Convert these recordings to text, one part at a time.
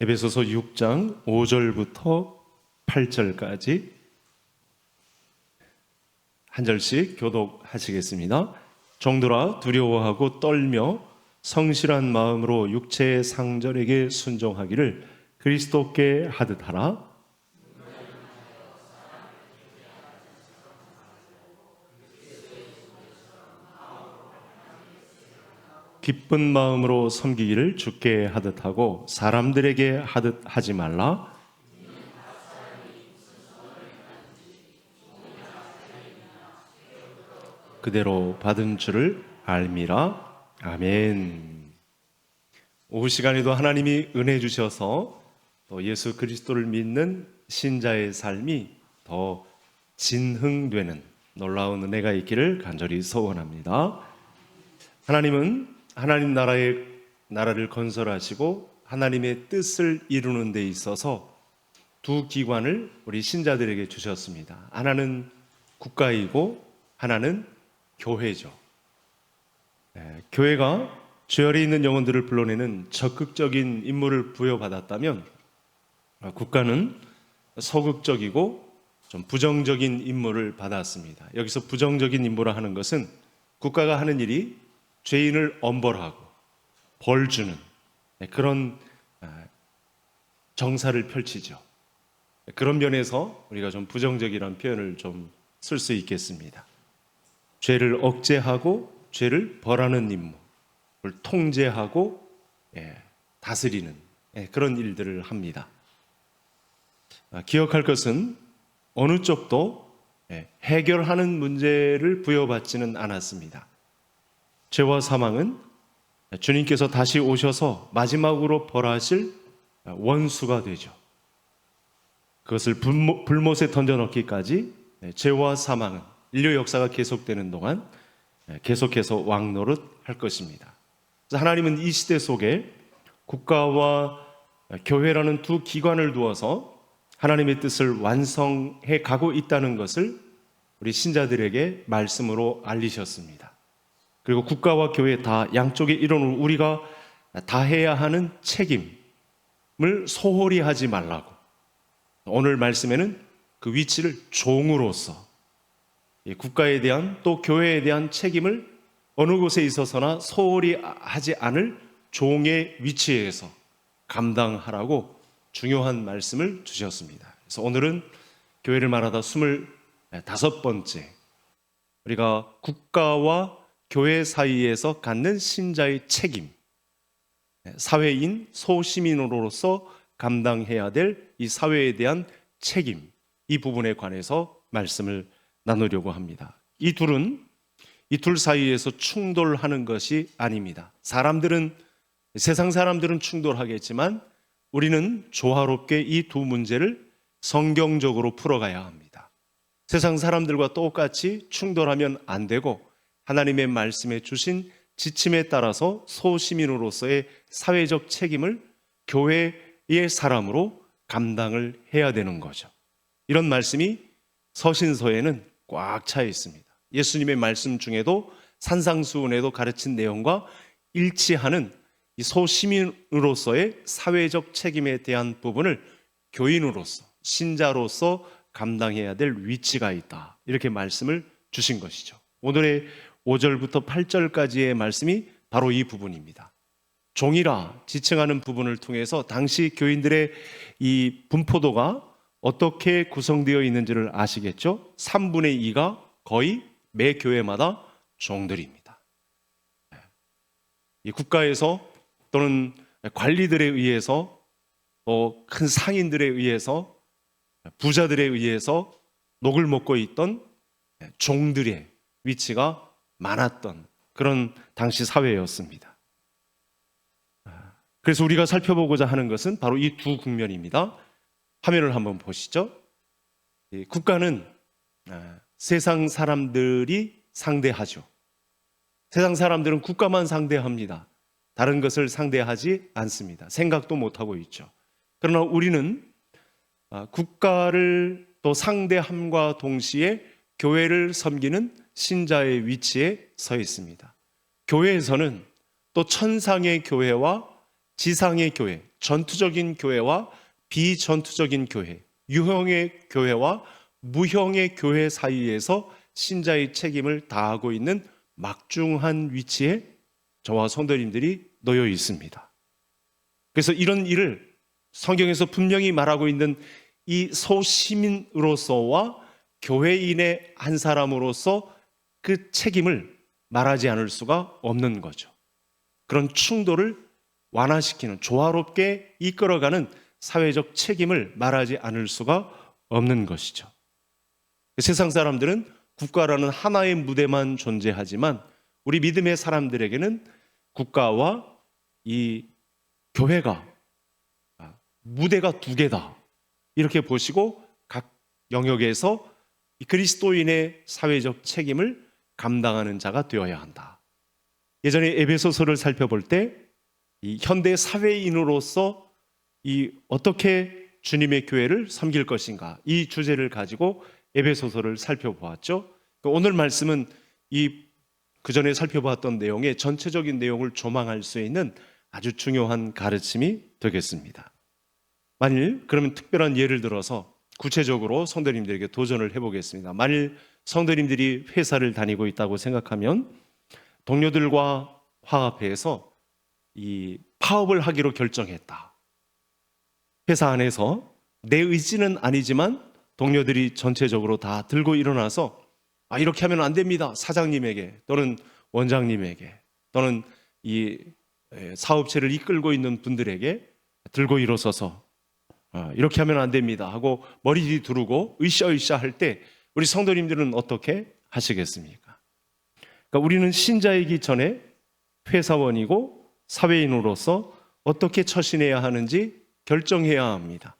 에베소서 6장 5절부터 8절까지 한 절씩 교독하시겠습니다. 종들아 두려워하고 떨며 성실한 마음으로 육체의 상전에게 순종하기를 그리스도께 하듯 하라. 기쁜 마음으로 섬기기를 주께 하듯 하고 사람들에게 하듯 하지 말라. 그대로 받은 줄을 알미라. 아멘. 오후 시간에도 하나님이 은혜 주셔서 또 예수 그리스도를 믿는 신자의 삶이 더 진흥되는 놀라운 은혜가 있기를 간절히 소원합니다. 하나님은 하나님 나라를 건설하시고 하나님의 뜻을 이루는 데 있어서 두 기관을 우리 신자들에게 주셨습니다. 하나는 국가이고 하나는 교회죠. 교회가 죄열에 있는 영혼들을 불러내는 적극적인 임무를 부여받았다면 국가는 소극적이고 좀 부정적인 임무를 받았습니다. 여기서 부정적인 임무라 하는 것은 국가가 하는 일이 죄인을 엄벌하고 벌 주는 그런 정사를 펼치죠. 그런 면에서 우리가 좀 부정적이라는 표현을 좀 쓸 수 있겠습니다. 죄를 억제하고 죄를 벌하는 임무, 그걸 통제하고 다스리는 그런 일들을 합니다. 기억할 것은 어느 쪽도 해결하는 문제를 부여받지는 않았습니다. 죄와 사망은 주님께서 다시 오셔서 마지막으로 벌하실 원수가 되죠. 그것을 불못에 던져넣기까지 죄와 사망은 인류 역사가 계속되는 동안 계속해서 왕노릇할 것입니다. 그래서 하나님은 이 시대 속에 국가와 교회라는 두 기관을 두어서 하나님의 뜻을 완성해 가고 있다는 것을 우리 신자들에게 말씀으로 알리셨습니다. 그리고 국가와 교회 다 양쪽에 이루는 우리가 다 해야 하는 책임을 소홀히 하지 말라고. 오늘 말씀에는 그 위치를 종으로서 국가에 대한 또 교회에 대한 책임을 어느 곳에 있어서나 소홀히 하지 않을 종의 위치에서 감당하라고 중요한 말씀을 주셨습니다. 그래서 오늘은 교회를 말하다 25번째 우리가 국가와 교회 사이에서 갖는 신자의 책임, 사회인, 소시민으로서 감당해야 될 이 사회에 대한 책임, 이 부분에 관해서 말씀을 나누려고 합니다. 이 둘 사이에서 충돌하는 것이 아닙니다. 세상 사람들은 충돌하겠지만 우리는 조화롭게 이 두 문제를 성경적으로 풀어가야 합니다. 세상 사람들과 똑같이 충돌하면 안 되고 하나님의 말씀에 주신 지침에 따라서 소시민으로서의 사회적 책임을 교회의 사람으로 감당을 해야 되는 거죠. 이런 말씀이 서신서에는 꽉 차 있습니다. 예수님의 말씀 중에도 산상수훈에도 가르친 내용과 일치하는 이 소시민으로서의 사회적 책임에 대한 부분을 교인으로서, 신자로서 감당해야 될 위치가 있다. 이렇게 말씀을 주신 것이죠. 오늘의 5절부터 8절까지의 말씀이 바로 이 부분입니다. 종이라 지칭하는 부분을 통해서 당시 교인들의 이 분포도가 어떻게 구성되어 있는지를 아시겠죠? 3분의 2가 거의 매 교회마다 종들입니다. 이 국가에서 또는 관리들에 의해서 또 큰 상인들에 의해서 부자들에 의해서 녹을 먹고 있던 종들의 위치가 많았던 그런 당시 사회였습니다. 그래서 우리가 살펴보고자 하는 것은 바로 이 두 국면입니다. 화면을 한번 보시죠. 국가는 세상 사람들이 상대하죠. 세상 사람들은 국가만 상대합니다. 다른 것을 상대하지 않습니다. 생각도 못하고 있죠. 그러나 우리는 국가를 또 상대함과 동시에 교회를 섬기는 신자의 위치에 서 있습니다. 교회에서는 또 천상의 교회와 지상의 교회, 전투적인 교회와 비전투적인 교회, 유형의 교회와 무형의 교회 사이에서 신자의 책임을 다하고 있는 막중한 위치에 저와 성도님들이 놓여 있습니다. 그래서 이런 일을 성경에서 분명히 말하고 있는 이 소시민으로서와 교회인의 한 사람으로서 그 책임을 말하지 않을 수가 없는 거죠. 그런 충돌을 완화시키는, 조화롭게 이끌어가는 사회적 책임을 말하지 않을 수가 없는 것이죠. 세상 사람들은 국가라는 하나의 무대만 존재하지만 우리 믿음의 사람들에게는 국가와 이 교회가 무대가 두 개다, 이렇게 보시고 각 영역에서 이 그리스도인의 사회적 책임을 감당하는 자가 되어야 한다. 예전에 에베소서를 살펴볼 때 이 현대 사회인으로서 이 어떻게 주님의 교회를 섬길 것인가, 이 주제를 가지고 에베소서를 살펴보았죠. 오늘 말씀은 이 그전에 살펴보았던 내용의 전체적인 내용을 조망할 수 있는 아주 중요한 가르침이 되겠습니다. 만일 그러면 특별한 예를 들어서 구체적으로 성도님들에게 도전을 해보겠습니다. 만일 성도님들이 회사를 다니고 있다고 생각하면 동료들과 화합해서 이 파업을 하기로 결정했다. 회사 안에서 내 의지는 아니지만 동료들이 전체적으로 다 들고 일어나서 이렇게 하면 안 됩니다. 사장님에게 또는 원장님에게 또는 이 사업체를 이끌고 있는 분들에게 들고 일어서서 이렇게 하면 안 됩니다 하고 머리 뒤두르고 으쌰으쌰 할 때 우리 성도님들은 어떻게 하시겠습니까? 그러니까 우리는 신자이기 전에 회사원이고 사회인으로서 어떻게 처신해야 하는지 결정해야 합니다.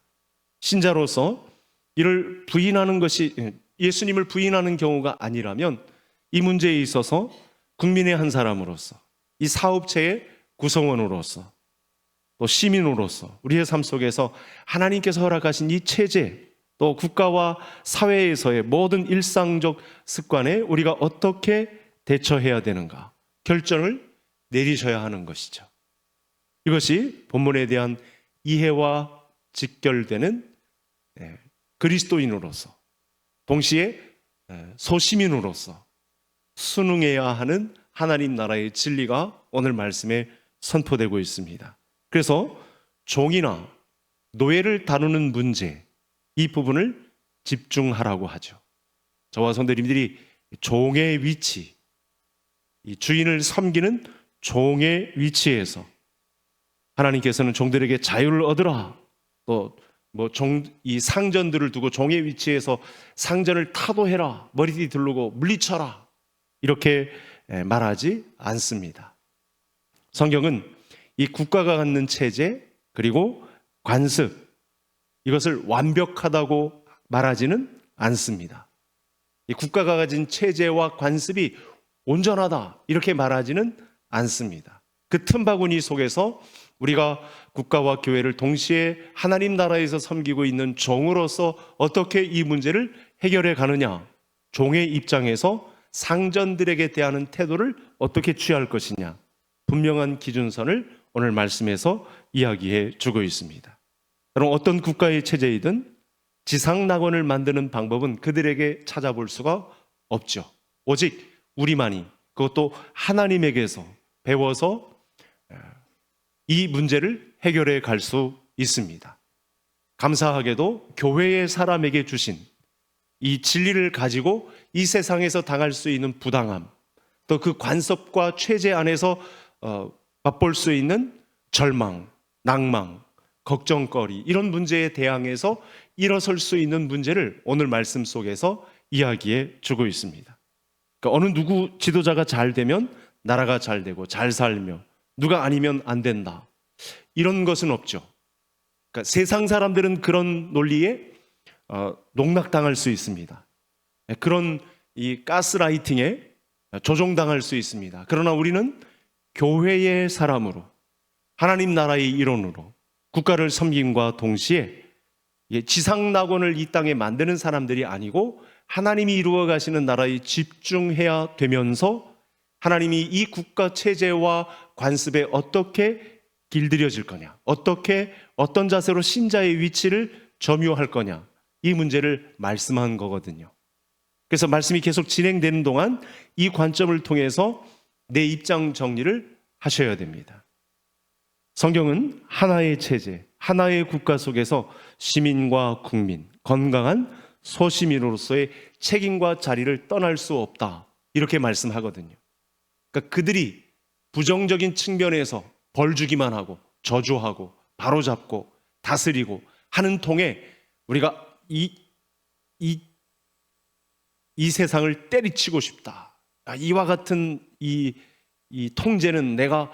신자로서 이를 부인하는 것이, 예수님을 부인하는 경우가 아니라면 이 문제에 있어서 국민의 한 사람으로서, 이 사업체의 구성원으로서, 또 시민으로서 우리의 삶 속에서 하나님께서 허락하신 이 체제, 또 국가와 사회에서의 모든 일상적 습관에 우리가 어떻게 대처해야 되는가 결정을 내리셔야 하는 것이죠. 이것이 본문에 대한 이해와 직결되는 그리스도인으로서, 동시에 소시민으로서 순응해야 하는 하나님 나라의 진리가 오늘 말씀에 선포되고 있습니다. 그래서 종이나 노예를 다루는 문제, 이 부분을 집중하라고 하죠. 저와 성도님들이 종의 위치, 이 주인을 섬기는 종의 위치에서 하나님께서는 종들에게 자유를 얻으라, 또 이 상전들을 두고 종의 위치에서 상전을 타도해라, 머리띠 두르고 물리쳐라, 이렇게 말하지 않습니다. 성경은 이 국가가 갖는 체제 그리고 관습, 이것을 완벽하다고 말하지는 않습니다. 이 국가가 가진 체제와 관습이 온전하다 이렇게 말하지는 않습니다. 그 틈바구니 속에서 우리가 국가와 교회를 동시에 하나님 나라에서 섬기고 있는 종으로서 어떻게 이 문제를 해결해 가느냐, 종의 입장에서 상전들에게 대하는 태도를 어떻게 취할 것이냐, 분명한 기준선을 오늘 말씀에서 이야기해 주고 있습니다. 여러분, 어떤 국가의 체제이든 지상낙원을 만드는 방법은 그들에게 찾아볼 수가 없죠. 오직 우리만이, 그것도 하나님에게서 배워서 이 문제를 해결해 갈 수 있습니다. 감사하게도 교회의 사람에게 주신 이 진리를 가지고 이 세상에서 당할 수 있는 부당함, 또 그 관습과 체제 안에서 맛볼 수 있는 절망, 낭망, 걱정거리, 이런 문제에 대항해서 일어설 수 있는 문제를 오늘 말씀 속에서 이야기해 주고 있습니다. 그러니까 어느 누구 지도자가 잘 되면 나라가 잘 되고 잘 살며 누가 아니면 안 된다, 이런 것은 없죠. 그러니까 세상 사람들은 그런 논리에 농락당할 수 있습니다. 그런 이 가스라이팅에 조종당할 수 있습니다. 그러나 우리는 교회의 사람으로, 하나님 나라의 일원으로 국가를 섬김과 동시에 지상낙원을 이 땅에 만드는 사람들이 아니고 하나님이 이루어 가시는 나라에 집중해야 되면서 하나님이 이 국가 체제와 관습에 어떻게 길들여질 거냐, 어떻게 어떤 자세로 신자의 위치를 점유할 거냐, 이 문제를 말씀한 거거든요. 그래서 말씀이 계속 진행되는 동안 이 관점을 통해서 내 입장 정리를 하셔야 됩니다. 성경은 하나의 체제, 하나의 국가 속에서 시민과 국민, 건강한 소시민으로서의 책임과 자리를 떠날 수 없다, 이렇게 말씀하거든요. 그러니까 그들이 부정적인 측면에서 벌 주기만 하고 저주하고 바로잡고 다스리고 하는 통에 우리가 이 세상을 때리치고 싶다, 이와 같은 이 통제는 내가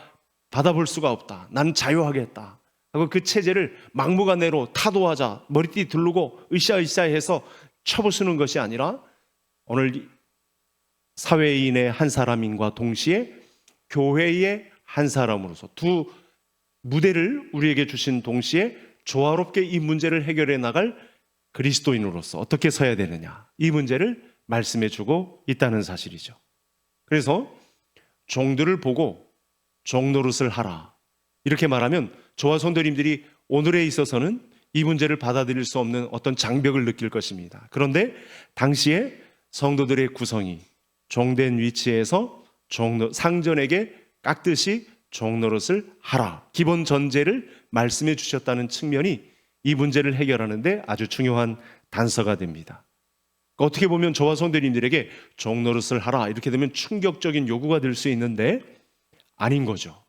받아볼 수가 없다, 나는 자유하겠다 하고 그 체제를 막무가내로 타도하자, 머리띠 두르고 으쌰으쌰 해서 쳐부수는 것이 아니라 오늘 사회인의 한 사람인과 동시에 교회의 한 사람으로서 두 무대를 우리에게 주신 동시에 조화롭게 이 문제를 해결해 나갈 그리스도인으로서 어떻게 서야 되느냐, 이 문제를 말씀해 주고 있다는 사실이죠. 그래서 종들을 보고 종노릇을 하라, 이렇게 말하면 저와 성도님들이 오늘에 있어서는 이 문제를 받아들일 수 없는 어떤 장벽을 느낄 것입니다. 그런데 당시에 성도들의 구성이 종된 위치에서 상전에게 깎듯이 종노릇을 하라, 기본 전제를 말씀해 주셨다는 측면이 이 문제를 해결하는 데 아주 중요한 단서가 됩니다. 어떻게 보면 저와 성도님들에게 종노릇을 하라 이렇게 되면 충격적인 요구가 될 수 있는데 아닌 거죠.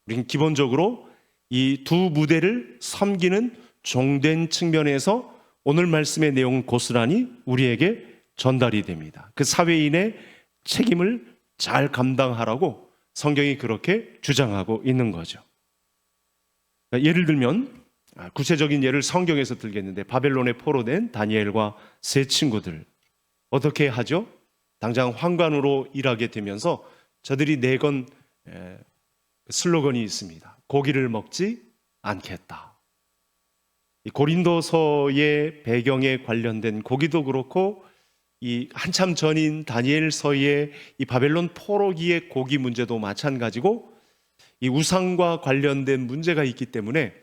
우리는 기본적으로 이 두 무대를 섬기는 종된 측면에서 오늘 말씀의 내용은 고스란히 우리에게 전달이 됩니다. 그 사회인의 책임을 잘 감당하라고 성경이 그렇게 주장하고 있는 거죠. 예를 들면 구체적인 예를 성경에서 들겠는데, 바벨론에 포로된 다니엘과 세 친구들 어떻게 하죠? 당장 환관으로 일하게 되면서 저들이 내건 슬로건이 있습니다. 고기를 먹지 않겠다. 이 고린도서의 배경에 관련된 고기도 그렇고 이 한참 전인 다니엘서의 이 바벨론 포로기의 고기 문제도 마찬가지고 이 우상과 관련된 문제가 있기 때문에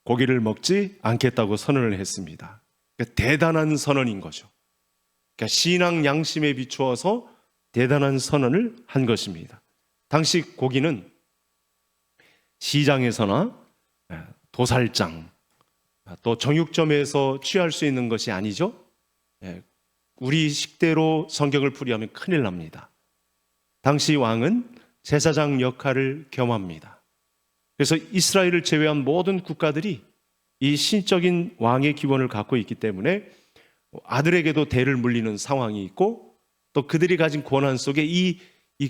고기를 먹지 않겠다고 선언을 했습니다. 그러니까 대단한 선언인 거죠. 그러니까 신앙 양심에 비추어서 대단한 선언을 한 것입니다. 당시 고기는 시장에서나 도살장, 또 정육점에서 취할 수 있는 것이 아니죠. 우리 식대로 성경을 풀이하면 큰일 납니다. 당시 왕은 제사장 역할을 겸합니다. 그래서 이스라엘을 제외한 모든 국가들이 이 신적인 왕의 기원을 갖고 있기 때문에 아들에게도 대를 물리는 상황이 있고, 또 그들이 가진 권한 속에 이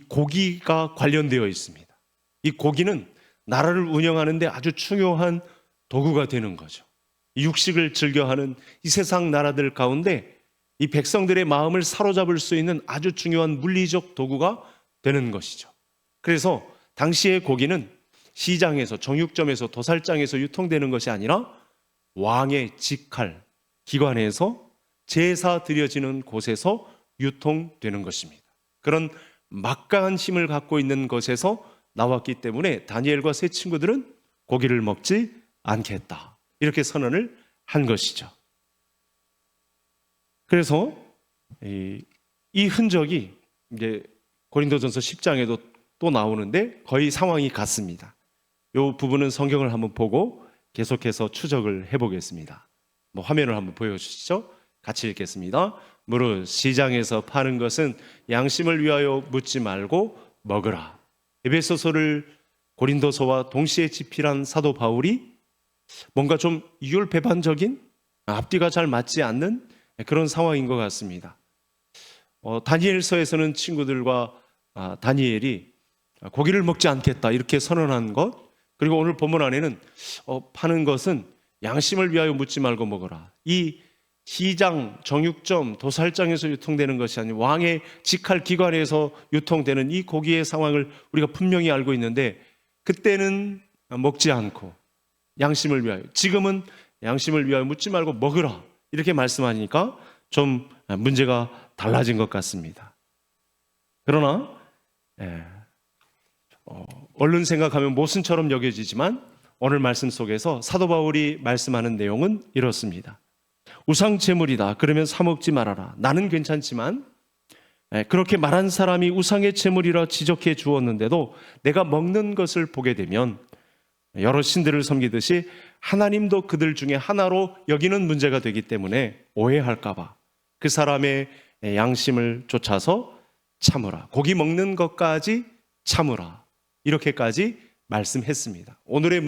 고기가 관련되어 있습니다. 이 고기는 나라를 운영하는 데 아주 중요한 도구가 되는 거죠. 육식을 즐겨하는 이 세상 나라들 가운데 이 백성들의 마음을 사로잡을 수 있는 아주 중요한 물리적 도구가 되는 것이죠. 그래서 당시의 고기는 시장에서, 정육점에서, 도살장에서 유통되는 것이 아니라 왕의 직할 기관에서 제사 드려지는 곳에서 유통되는 것입니다. 그런 막강한 힘을 갖고 있는 것에서 나왔기 때문에 다니엘과 세 친구들은 고기를 먹지 않겠다, 이렇게 선언을 한 것이죠. 그래서 이 흔적이 이제 고린도전서 10장에도 또 나오는데 거의 상황이 같습니다. 이 부분은 성경을 한번 보고 계속해서 추적을 해보겠습니다. 화면을 한번 보여주시죠. 같이 읽겠습니다. 무릇 시장에서 파는 것은 양심을 위하여 묻지 말고 먹으라. 에베소서를 고린도서와 동시에 집필한 사도 바울이 뭔가 좀 이율배반적인, 앞뒤가 잘 맞지 않는 그런 상황인 것 같습니다. 다니엘서에서는 친구들과 다니엘이 고기를 먹지 않겠다 이렇게 선언한 것, 그리고 오늘 본문 안에는 파는 것은 양심을 위하여 묻지 말고 먹어라. 이 시장, 정육점, 도살장에서 유통되는 것이 아니라 왕의 직할 기관에서 유통되는 이 고기의 상황을 우리가 분명히 알고 있는데, 그때는 먹지 않고 양심을 위하여, 지금은 양심을 위하여 묻지 말고 먹으라 이렇게 말씀하니까 좀 문제가 달라진 것 같습니다. 그러나 얼른 생각하면 모순처럼 여겨지지만 오늘 말씀 속에서 사도 바울이 말씀하는 내용은 이렇습니다. 우상 제물이다. 그러면 사 먹지 말아라. 나는 괜찮지만 그렇게 말한 사람이 우상의 제물이라 지적해 주었는데도 내가 먹는 것을 보게 되면 여러 신들을 섬기듯이 하나님도 그들 중에 하나로 여기는 문제가 되기 때문에 오해할까 봐 그 사람의 양심을 쫓아서 참으라. 고기 먹는 것까지 참으라. 이렇게까지 말씀했습니다. 오늘의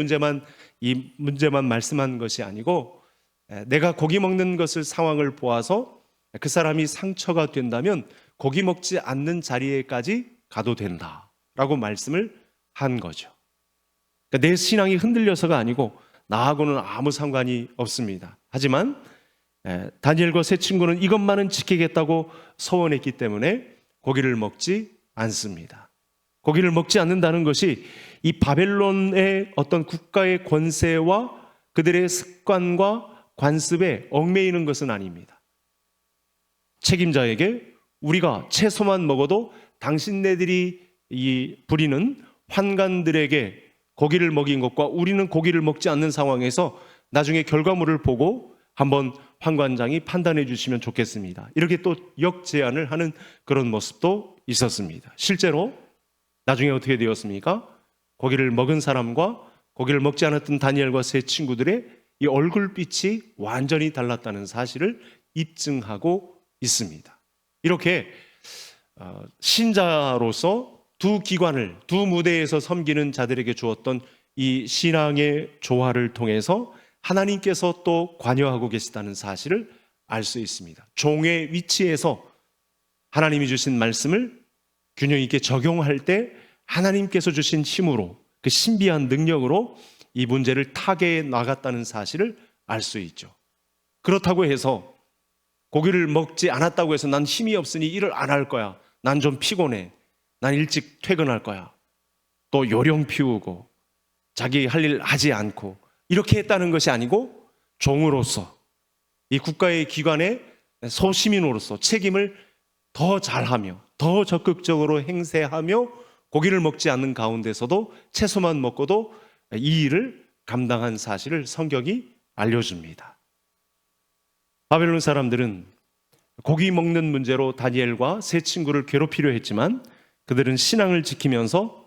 이 문제만 말씀한 것이 아니고 내가 고기 먹는 것을 상황을 보아서 그 사람이 상처가 된다면 고기 먹지 않는 자리에까지 가도 된다라고 말씀을 한 거죠. 그러니까 내 신앙이 흔들려서가 아니고 나하고는 아무 상관이 없습니다. 하지만 다니엘과 세 친구는 이것만은 지키겠다고 서원했기 때문에 고기를 먹지 않습니다. 고기를 먹지 않는다는 것이 이 바벨론의 어떤 국가의 권세와 그들의 습관과 관습에 얽매이는 것은 아닙니다. 책임자에게 우리가 채소만 먹어도 당신네들이 부리는 환관들에게 고기를 먹인 것과 우리는 고기를 먹지 않는 상황에서 나중에 결과물을 보고 한번 환관장이 판단해 주시면 좋겠습니다. 이렇게 또 역제안을 하는 그런 모습도 있었습니다. 실제로 나중에 어떻게 되었습니까? 고기를 먹은 사람과 고기를 먹지 않았던 다니엘과 세 친구들의 이 얼굴빛이 완전히 달랐다는 사실을 입증하고 있습니다. 이렇게 신자로서 두 기관을 두 무대에서 섬기는 자들에게 주었던 이 신앙의 조화를 통해서 하나님께서 또 관여하고 계시다는 사실을 알 수 있습니다. 종의 위치에서 하나님이 주신 말씀을 균형 있게 적용할 때 하나님께서 주신 힘으로 그 신비한 능력으로 이 문제를 타개해 나갔다는 사실을 알 수 있죠. 그렇다고 해서 고기를 먹지 않았다고 해서 난 힘이 없으니 일을 안 할 거야. 난 좀 피곤해. 난 일찍 퇴근할 거야. 또 요령 피우고 자기 할 일 하지 않고 이렇게 했다는 것이 아니고 종으로서 이 국가의 기관의 소시민으로서 책임을 더 잘하며 더 적극적으로 행세하며 고기를 먹지 않는 가운데서도 채소만 먹고도 이 일을 감당한 사실을 성경이 알려줍니다. 바벨론 사람들은 고기 먹는 문제로 다니엘과 세 친구를 괴롭히려 했지만 그들은 신앙을 지키면서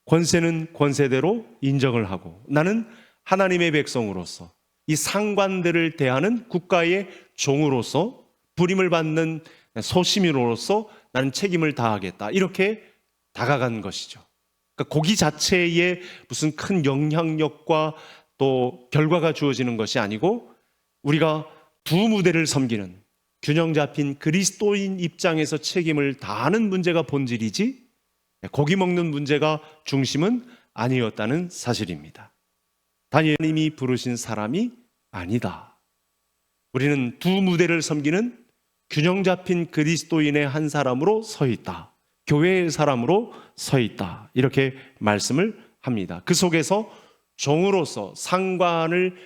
권세는 권세대로 인정을 하고 나는 하나님의 백성으로서 이 상관들을 대하는 국가의 종으로서 부림을 받는 소시민으로서 나는 책임을 다하겠다. 이렇게 다가간 것이죠. 그러니까 고기 자체에 무슨 큰 영향력과 또 결과가 주어지는 것이 아니고 우리가 두 무대를 섬기는 균형 잡힌 그리스도인 입장에서 책임을 다하는 문제가 본질이지 고기 먹는 문제가 중심은 아니었다는 사실입니다. 다니엘님이 부르신 사람이 아니다. 우리는 두 무대를 섬기는 균형 잡힌 그리스도인의 한 사람으로 서 있다. 교회의 사람으로 서 있다. 이렇게 말씀을 합니다. 그 속에서 종으로서 상관을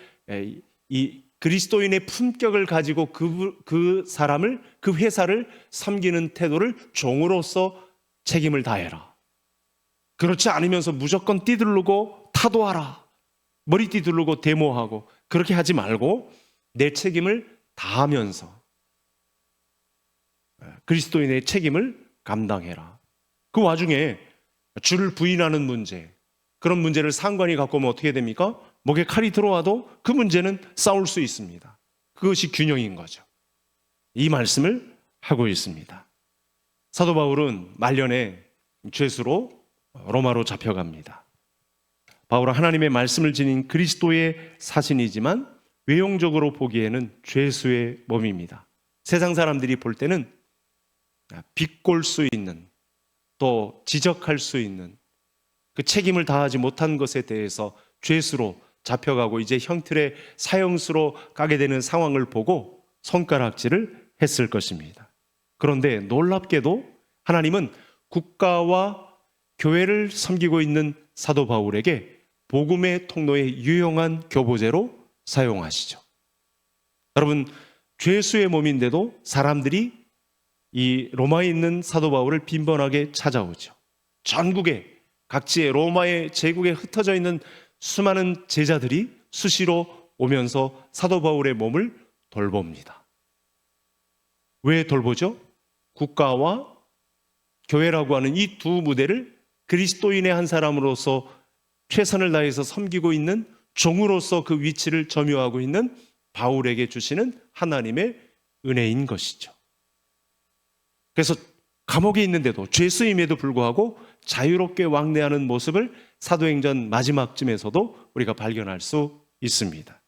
이 그리스도인의 품격을 가지고 그 사람을 그 회사를 섬기는 태도를 종으로서 책임을 다해라. 그렇지 않으면서 무조건 띠들르고 타도하라. 머리 띠들르고 데모하고 그렇게 하지 말고 내 책임을 다하면서 그리스도인의 책임을 감당해라. 그 와중에 주를 부인하는 문제, 그런 문제를 상관이 갖고 오면 어떻게 됩니까? 목에 칼이 들어와도 그 문제는 싸울 수 있습니다. 그것이 균형인 거죠. 이 말씀을 하고 있습니다. 사도 바울은 말년에 죄수로 로마로 잡혀갑니다. 바울은 하나님의 말씀을 지닌 그리스도의 사신이지만 외형적으로 보기에는 죄수의 몸입니다. 세상 사람들이 볼 때는 비꼴 수 있는 또 지적할 수 있는 그 책임을 다하지 못한 것에 대해서 죄수로 잡혀가고 이제 형틀의 사형수로 가게 되는 상황을 보고 손가락질을 했을 것입니다. 그런데 놀랍게도 하나님은 국가와 교회를 섬기고 있는 사도 바울에게 복음의 통로의 유용한 교보제로 사용하시죠. 여러분, 죄수의 몸인데도 사람들이 이 로마에 있는 사도 바울을 빈번하게 찾아오죠. 전국에 각지에 로마의 제국에 흩어져 있는 수많은 제자들이 수시로 오면서 사도 바울의 몸을 돌봅니다. 왜 돌보죠? 국가와 교회라고 하는 이 두 무대를 그리스도인의 한 사람으로서 최선을 다해서 섬기고 있는 종으로서 그 위치를 점유하고 있는 바울에게 주시는 하나님의 은혜인 것이죠. 그래서 감옥에 있는데도 죄수임에도 불구하고 자유롭게 왕래하는 모습을 사도행전 마지막쯤에서도 우리가 발견할 수 있습니다.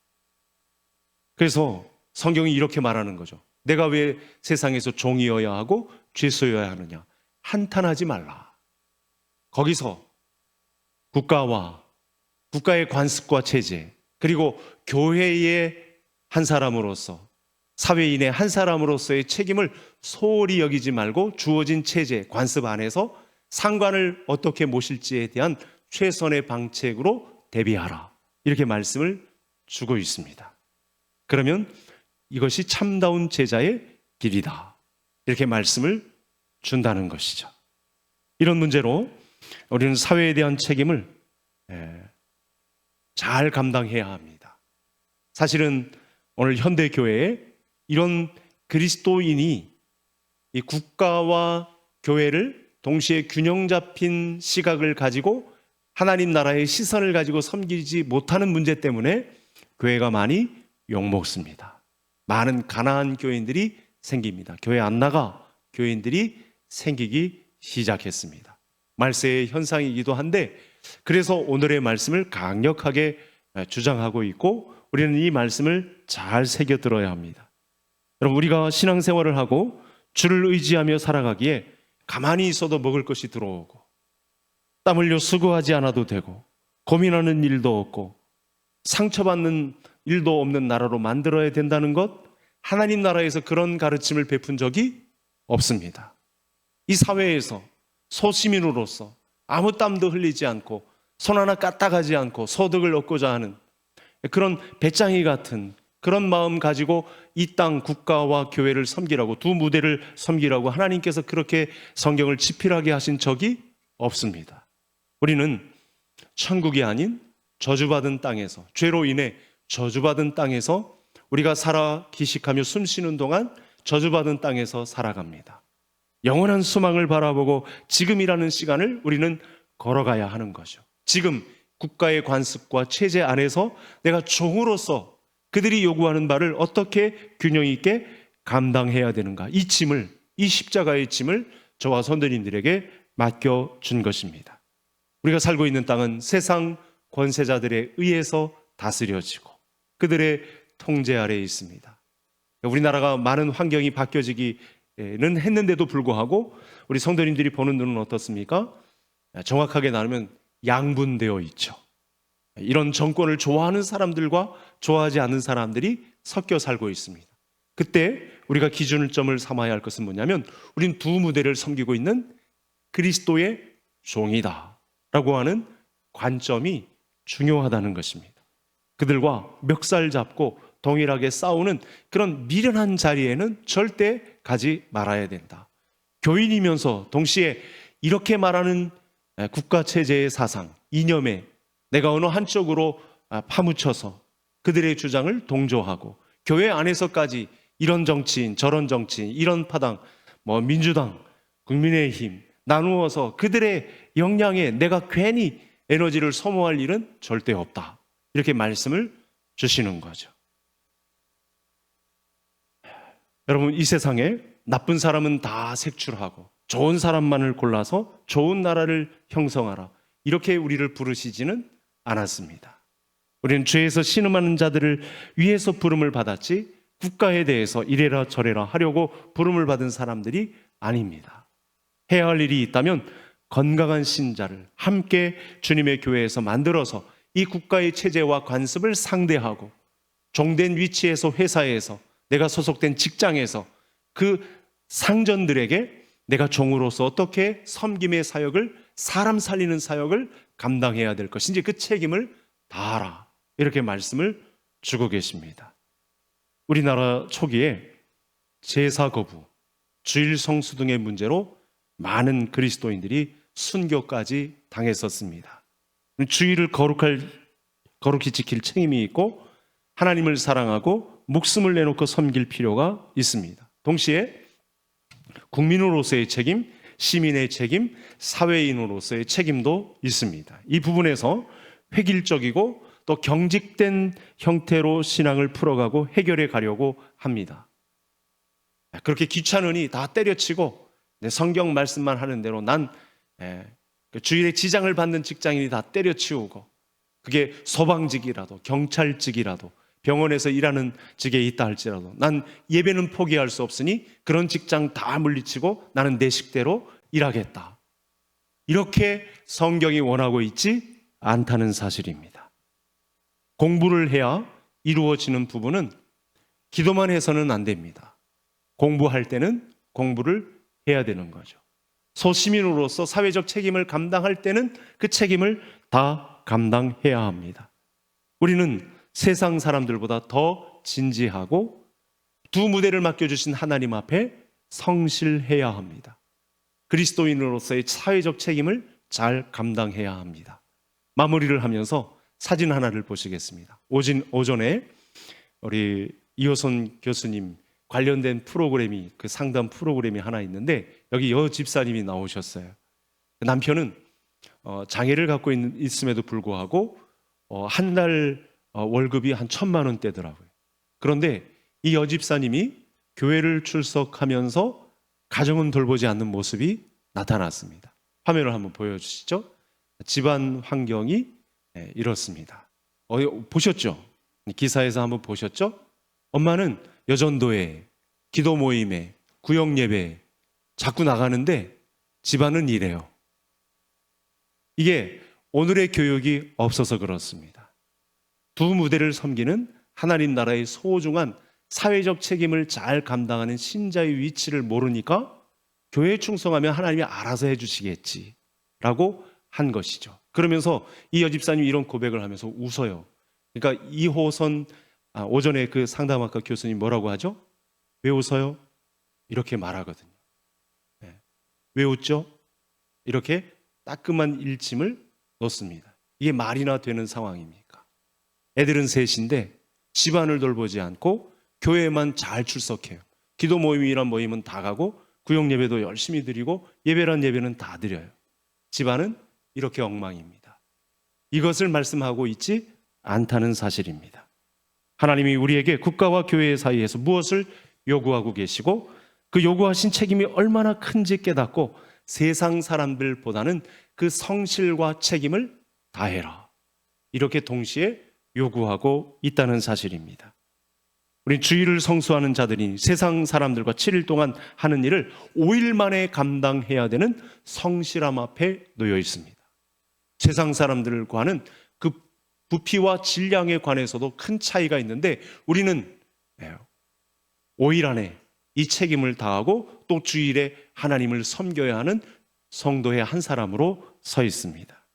그래서 성경이 이렇게 말하는 거죠. 내가 왜 세상에서 종이어야 하고 죄수여야 하느냐? 한탄하지 말라. 거기서 국가와 국가의 관습과 체제, 그리고 교회의 한 사람으로서, 사회인의 한 사람으로서의 책임을 소홀히 여기지 말고 주어진 체제, 관습 안에서 상관을 어떻게 모실지에 대한 최선의 방책으로 대비하라. 이렇게 말씀을 주고 있습니다. 그러면 이것이 참다운 제자의 길이다. 이렇게 말씀을 준다는 것이죠. 이런 문제로 우리는 사회에 대한 책임을 잘 감당해야 합니다. 사실은 오늘 현대 교회에 이런 그리스도인이 이 국가와 교회를 동시에 균형 잡힌 시각을 가지고 하나님 나라의 시선을 가지고 섬기지 못하는 문제 때문에 교회가 많이 욕먹습니다. 많은 가난한 교인들이 생깁니다. 교회 안 나가 교인들이 생기기 시작했습니다. 말세의 현상이기도 한데, 그래서 오늘의 말씀을 강력하게 주장하고 있고 우리는 이 말씀을 잘 새겨 들어야 합니다. 여러분, 우리가 신앙생활을 하고 주를 의지하며 살아가기에 가만히 있어도 먹을 것이 들어오고 땀 흘려 수고하지 않아도 되고 고민하는 일도 없고 상처받는 일도 없는 나라로 만들어야 된다는 것, 하나님 나라에서 그런 가르침을 베푼 적이 없습니다. 이 사회에서 소시민으로서 아무 땀도 흘리지 않고 손 하나 까딱하지 않고 소득을 얻고자 하는 그런 배짱이 같은 그런 마음 가지고 이 땅 국가와 교회를 섬기라고, 두 무대를 섬기라고 하나님께서 그렇게 성경을 지필하게 하신 적이 없습니다. 우리는 천국이 아닌 저주받은 땅에서, 죄로 인해 저주받은 땅에서 우리가 살아 기식하며 숨쉬는 동안 저주받은 땅에서 살아갑니다. 영원한 소망을 바라보고 지금이라는 시간을 우리는 걸어가야 하는 거죠. 지금 국가의 관습과 체제 안에서 내가 종으로서 그들이 요구하는 바를 어떻게 균형 있게 감당해야 되는가, 이 짐을, 이 십자가의 짐을 저와 선도님들에게 맡겨준 것입니다. 우리가 살고 있는 땅은 세상 권세자들에 의해서 다스려지고 그들의 통제 아래에 있습니다. 우리나라가 많은 환경이 바뀌어지기는 했는데도 불구하고 우리 성도님들이 보는 눈은 어떻습니까? 정확하게 나누면 양분되어 있죠. 이런 정권을 좋아하는 사람들과 좋아하지 않는 사람들이 섞여 살고 있습니다. 그때 우리가 기준점을 삼아야 할 것은 뭐냐면, 우린 두 무대를 섬기고 있는 그리스도의 종이다 라고 하는 관점이 중요하다는 것입니다. 그들과 멱살 잡고 동일하게 싸우는 그런 미련한 자리에는 절대 가지 말아야 된다. 교인이면서 동시에 이렇게 말하는 국가체제의 사상, 이념에 내가 어느 한쪽으로 파묻혀서 그들의 주장을 동조하고, 교회 안에서까지 이런 정치인 저런 정치인 이런 파당 민주당 국민의힘 나누어서 그들의 역량에 내가 괜히 에너지를 소모할 일은 절대 없다, 이렇게 말씀을 주시는 거죠. 여러분, 이 세상에 나쁜 사람은 다 색출하고 좋은 사람만을 골라서 좋은 나라를 형성하라, 이렇게 우리를 부르시지는 않았습니다. 우리는 죄에서 신음하는 자들을 위해서 부름을 받았지 국가에 대해서 이래라 저래라 하려고 부름을 받은 사람들이 아닙니다. 해야 할 일이 있다면 건강한 신자를 함께 주님의 교회에서 만들어서 이 국가의 체제와 관습을 상대하고, 종된 위치에서, 회사에서, 내가 소속된 직장에서 그 상전들에게 내가 종으로서 어떻게 섬김의 사역을, 사람 살리는 사역을 감당해야 될 것인지 그 책임을 다하라, 이렇게 말씀을 주고 계십니다. 우리나라 초기에 제사 거부, 주일 성수 등의 문제로 많은 그리스도인들이 순교까지 당했었습니다. 주일을 거룩할 거룩히 지킬 책임이 있고 하나님을 사랑하고 목숨을 내놓고 섬길 필요가 있습니다. 동시에 국민으로서의 책임, 시민의 책임, 사회인으로서의 책임도 있습니다. 이 부분에서 획일적이고 또 경직된 형태로 신앙을 풀어가고 해결해 가려고 합니다. 그렇게 귀찮으니 다 때려치고 내 성경 말씀만 하는 대로 난 주일에 지장을 받는 직장인이 다 때려치우고, 그게 소방직이라도 경찰직이라도 병원에서 일하는 직에 있다 할지라도 난 예배는 포기할 수 없으니 그런 직장 다 물리치고 나는 내 식대로 일하겠다. 이렇게 성경이 원하고 있지 않다는 사실입니다. 공부를 해야 이루어지는 부분은 기도만 해서는 안 됩니다. 공부할 때는 공부를 해야 되는 거죠. 소시민으로서 사회적 책임을 감당할 때는 그 책임을 다 감당해야 합니다. 우리는 세상 사람들보다 더 진지하고 두 무대를 맡겨주신 하나님 앞에 성실해야 합니다. 그리스도인으로서의 사회적 책임을 잘 감당해야 합니다. 마무리를 하면서 사진 하나를 보시겠습니다. 오전에 우리 이호선 교수님 관련된 프로그램이, 그 상담 프로그램이 하나 있는데 여기 여 집사님이 나오셨어요. 남편은 장애를 갖고 있음에도 불구하고 한 달 월급이 한 1,000만 원대더라고요. 그런데 이 여집사님이 교회를 출석하면서 가정은 돌보지 않는 모습이 나타났습니다. 화면을 한번 보여주시죠. 집안 환경이 이렇습니다. 보셨죠? 기사에서 한번 보셨죠? 엄마는 여전도에, 기도 모임에, 구역 예배에 자꾸 나가는데 집안은 이래요. 이게 오늘의 교육이 없어서 그렇습니다. 두 무대를 섬기는 하나님 나라의 소중한 사회적 책임을 잘 감당하는 신자의 위치를 모르니까 교회에 충성하면 하나님이 알아서 해주시겠지라고 한 것이죠. 그러면서 이 여집사님이 이런 고백을 하면서 웃어요. 그러니까 이호선 오전에 그 상담학과 교수님 뭐라고 하죠? 왜 웃어요? 이렇게 말하거든요. 왜 웃죠? 이렇게 따끔한 일침을 놓습니다. 이게 말이나 되는 상황입니까? 애들은 셋인데 집안을 돌보지 않고 교회만 잘 출석해요. 기도 모임이란 모임은 다 가고 구역 예배도 열심히 드리고 예배란 예배는 다 드려요. 집안은 이렇게 엉망입니다. 이것을 말씀하고 있지 않다는 사실입니다. 하나님이 우리에게 국가와 교회 사이에서 무엇을 요구하고 계시고 그 요구하신 책임이 얼마나 큰지 깨닫고 세상 사람들보다는 그 성실과 책임을 다해라, 이렇게 동시에 요구하고 있다는 사실입니다. 우리 주일을 성수하는 자들이 세상 사람들과 7일 동안 하는 일을 5일 만에 감당해야 되는 성실함 앞에 놓여 있습니다. 세상 사람들과는 그 부피와 질량에 관해서도 큰 차이가 있는데 우리는 5일 안에 이 책임을 다하고 또 주일에 하나님을 섬겨야 하는 성도의 한 사람으로 서 있습니다.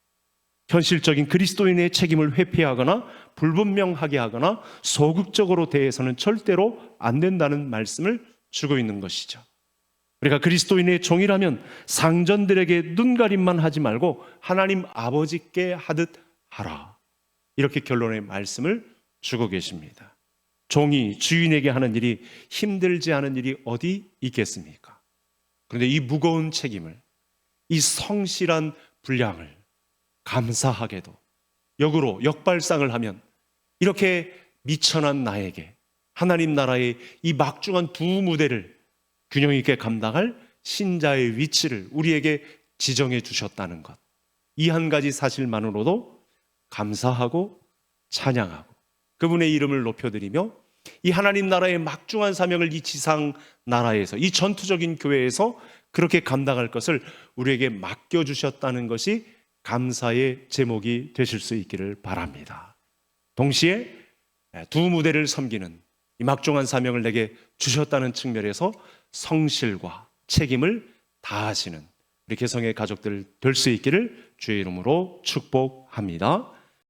현실적인 그리스도인의 책임을 회피하거나 불분명하게 하거나 소극적으로 대해서는 절대로 안 된다는 말씀을 주고 있는 것이죠. 우리가 그리스도인의 종이라면 상전들에게 눈가림만 하지 말고 하나님 아버지께 하듯 하라, 이렇게 결론의 말씀을 주고 계십니다. 종이 주인에게 하는 일이 힘들지 않은 일이 어디 있겠습니까? 그런데 이 무거운 책임을, 이 성실한 분량을 감사하게도 역으로 역발상을 하면 이렇게 미천한 나에게 하나님 나라의 이 막중한 두 무대를 균형 있게 감당할 신자의 위치를 우리에게 지정해 주셨다는 것, 이 한 가지 사실만으로도 감사하고 찬양하고 그분의 이름을 높여드리며 이 하나님 나라의 막중한 사명을 이 지상 나라에서, 이 전투적인 교회에서 그렇게 감당할 것을 우리에게 맡겨주셨다는 것이 감사의 제목이 되실 수 있기를 바랍니다. 동시에 두 무대를 섬기는 이 막중한 사명을 내게 주셨다는 측면에서 성실과 책임을 다하시는 우리 개성의 가족들 될 수 있기를 주의 이름으로 축복합니다.